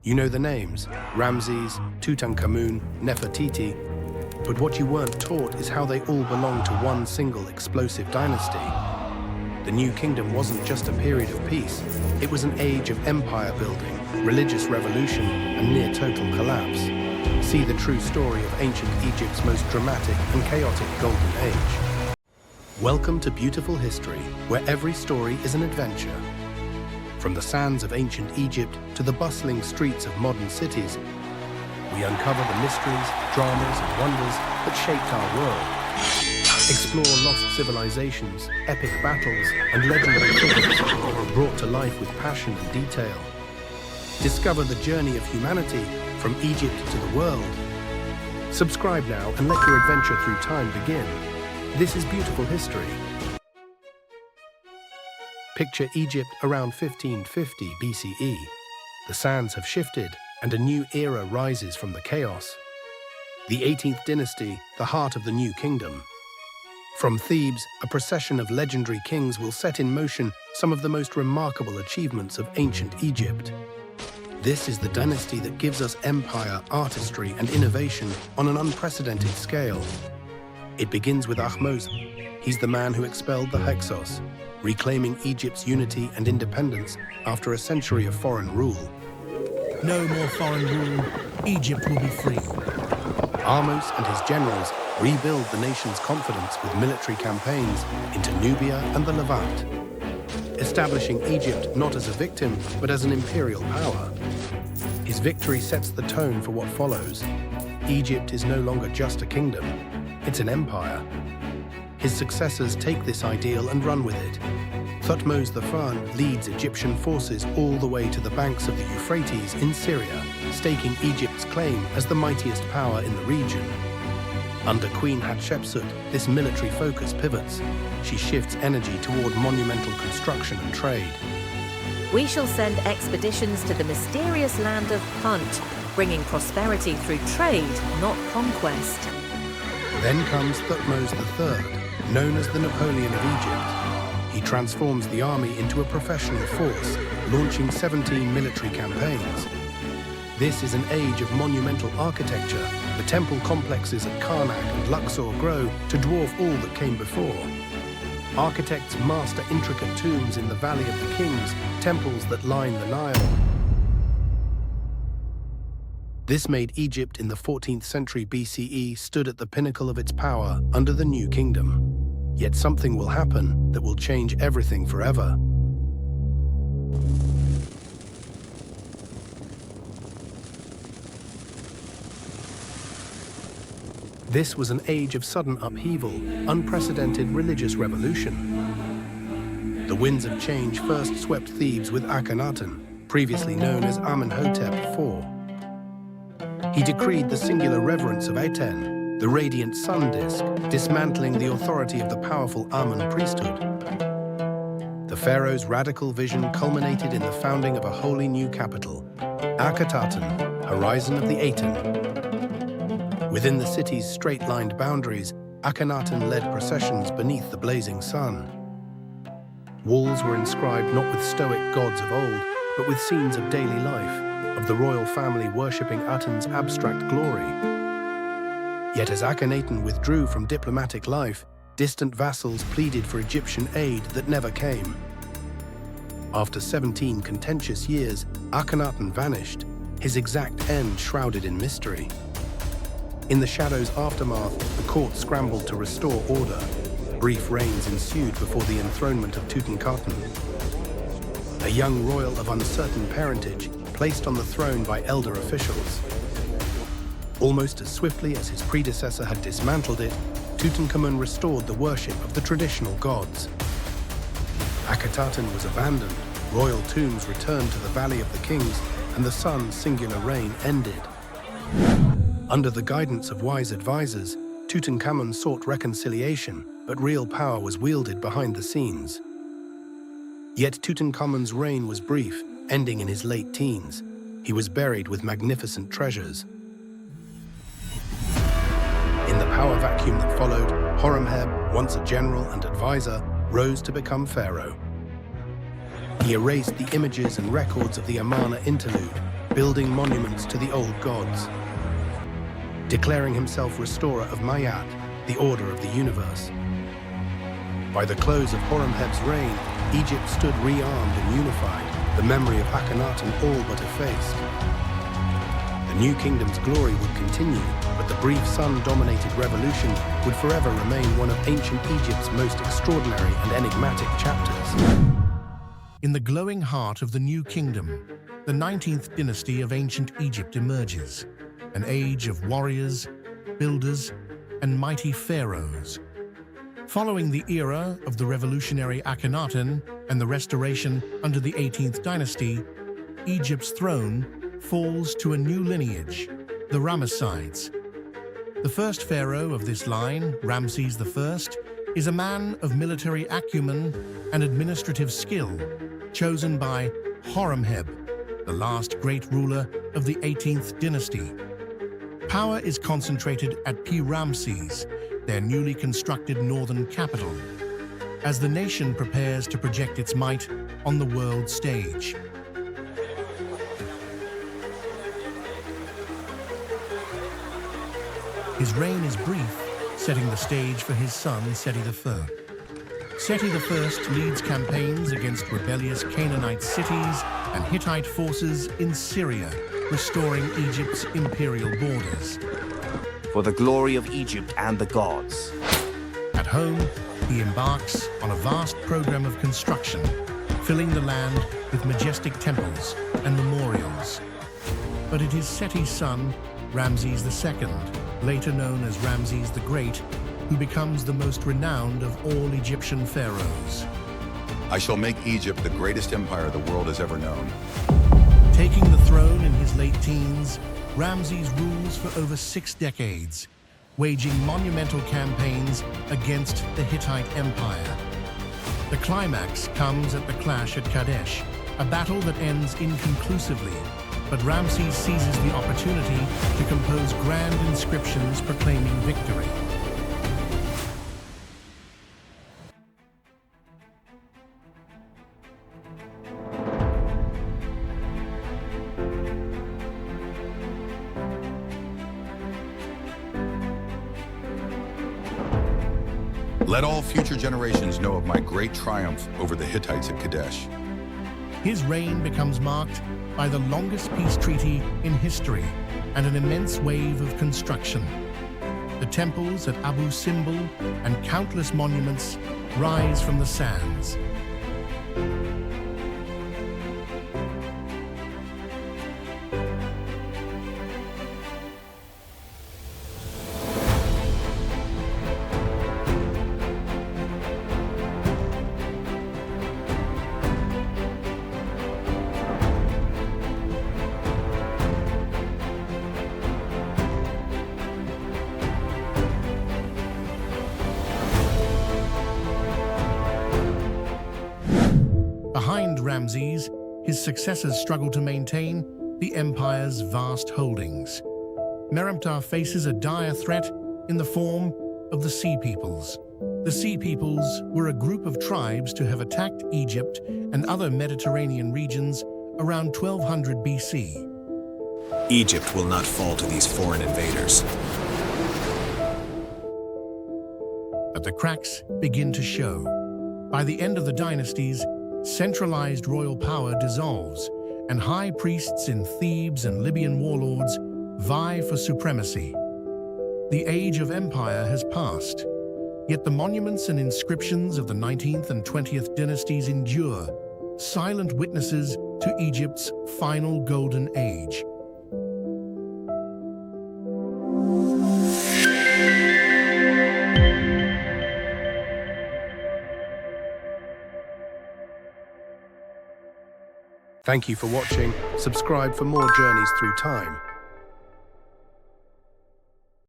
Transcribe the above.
You know the names, Ramses, Tutankhamun, Nefertiti, but what you weren't taught is how they all belong to one single explosive dynasty. The New Kingdom wasn't just a period of peace, it was an age of empire building, religious revolution, and near total collapse. See the true story of ancient Egypt's most dramatic and chaotic golden age. Welcome to beautiful history, where every story is an adventure. From the sands of ancient Egypt to the bustling streets of modern cities, we uncover the mysteries, dramas, and wonders that shaped our world. Explore lost civilizations, epic battles, and legendary figures brought to life with passion and detail. Discover the journey of humanity from Egypt to the world. Subscribe now and let your adventure through time begin. This is beautiful history. Picture Egypt around 1550 BCE. The sands have shifted and a new era rises from the chaos. The 18th dynasty, the heart of the New Kingdom. From Thebes, a procession of legendary kings will set in motion some of the most remarkable achievements of ancient Egypt. This is the dynasty that gives us empire, artistry, and innovation on an unprecedented scale. It begins with Ahmose. He's the man who expelled the Hyksos, reclaiming Egypt's unity and independence after a century of foreign rule. No more foreign rule. Egypt will be free. Ahmose and his generals rebuild the nation's confidence with military campaigns into Nubia and the Levant, establishing Egypt not as a victim, but as an imperial power. His victory sets the tone for what follows. Egypt is no longer just a kingdom, it's an empire. His successors take this ideal and run with it. Thutmose III leads Egyptian forces all the way to the banks of the Euphrates in Syria, staking Egypt's claim as the mightiest power in the region. Under Queen Hatshepsut, this military focus pivots. She shifts energy toward monumental construction and trade. We shall send expeditions to the mysterious land of Punt, bringing prosperity through trade, not conquest. Then comes Thutmose III, known as the Napoleon of Egypt. He transforms the army into a professional force, launching 17 military campaigns. This is an age of monumental architecture. The temple complexes at Karnak and Luxor grow to dwarf all that came before. Architects master intricate tombs in the Valley of the Kings, temples that line the Nile. This made Egypt in the 14th century BCE stood at the pinnacle of its power under the New Kingdom. Yet something will happen that will change everything forever. This was an age of sudden upheaval, unprecedented religious revolution. The winds of change first swept Thebes with Akhenaten, previously known as Amenhotep IV. He decreed the singular reverence of Aten, the radiant sun disk, dismantling the authority of the powerful Amun priesthood. The pharaoh's radical vision culminated in the founding of a wholly new capital, Akhenaten, horizon of the Aten. Within the city's straight-lined boundaries, Akhenaten led processions beneath the blazing sun. Walls were inscribed not with stoic gods of old, but with scenes of daily life, of the royal family worshipping Aten's abstract glory. Yet as Akhenaten withdrew from diplomatic life, distant vassals pleaded for Egyptian aid that never came. After 17 contentious years, Akhenaten vanished, his exact end shrouded in mystery. In the shadow's aftermath, the court scrambled to restore order. Brief reigns ensued before the enthronement of Tutankhaten, a young royal of uncertain parentage, placed on the throne by elder officials. Almost as swiftly as his predecessor had dismantled it, Tutankhamun restored the worship of the traditional gods. Akhenaten was abandoned, royal tombs returned to the Valley of the Kings, and the sun's singular reign ended. Under the guidance of wise advisors, Tutankhamun sought reconciliation, but real power was wielded behind the scenes. Yet Tutankhamun's reign was brief, ending in his late teens. He was buried with magnificent treasures. In the power vacuum that followed, Horemheb, once a general and advisor, rose to become pharaoh. He erased the images and records of the Amarna interlude, building monuments to the old gods, declaring himself restorer of Mayat, the order of the universe. By the close of Horemheb's reign, Egypt stood rearmed and unified, the memory of Akhenaten all but effaced. The new kingdom's glory would continue, but the brief sun-dominated revolution would forever remain one of ancient Egypt's most extraordinary and enigmatic chapters. In the glowing heart of the new kingdom, the 19th dynasty of ancient Egypt emerges, an age of warriors, builders, and mighty pharaohs. Following the era of the revolutionary Akhenaten and the restoration under the 18th dynasty, Egypt's throne falls to a new lineage, the Ramessides. The first pharaoh of this line, Ramses I, is a man of military acumen and administrative skill, chosen by Horemheb, the last great ruler of the 18th dynasty. Power is concentrated at Ramses, their newly constructed northern capital, as the nation prepares to project its might on the world stage. His reign is brief, setting the stage for his son Seti I. Seti I leads campaigns against rebellious Canaanite cities and Hittite forces in Syria, restoring Egypt's imperial borders. For the glory of Egypt and the gods. At home, he embarks on a vast program of construction, filling the land with majestic temples and memorials. But it is Seti's son, Ramses II, later known as Ramses the Great, who becomes the most renowned of all Egyptian pharaohs. I shall make Egypt the greatest empire the world has ever known. Taking the throne in his late teens, Ramses rules for over 6 decades, waging monumental campaigns against the Hittite Empire. The climax comes at the clash at Kadesh, a battle that ends inconclusively, but Ramses seizes the opportunity to compose grand inscriptions proclaiming victory. Let all future generations know of my great triumph over the Hittites at Kadesh. His reign becomes marked by the longest peace treaty in history and an immense wave of construction. The temples at Abu Simbel and countless monuments rise from the sands. Behind Ramses, his successors struggle to maintain the empire's vast holdings. Meremptah faces a dire threat in the form of the Sea Peoples. The Sea Peoples were a group of tribes to have attacked Egypt and other Mediterranean regions around 1200 BC. Egypt will not fall to these foreign invaders. But the cracks begin to show. By the end of the dynasties, centralized royal power dissolves, and high priests in Thebes and Libyan warlords vie for supremacy. The age of empire has passed, yet the monuments and inscriptions of the 19th and 20th dynasties endure, silent witnesses to Egypt's final golden age. Thank you for watching. Subscribe for more journeys through time.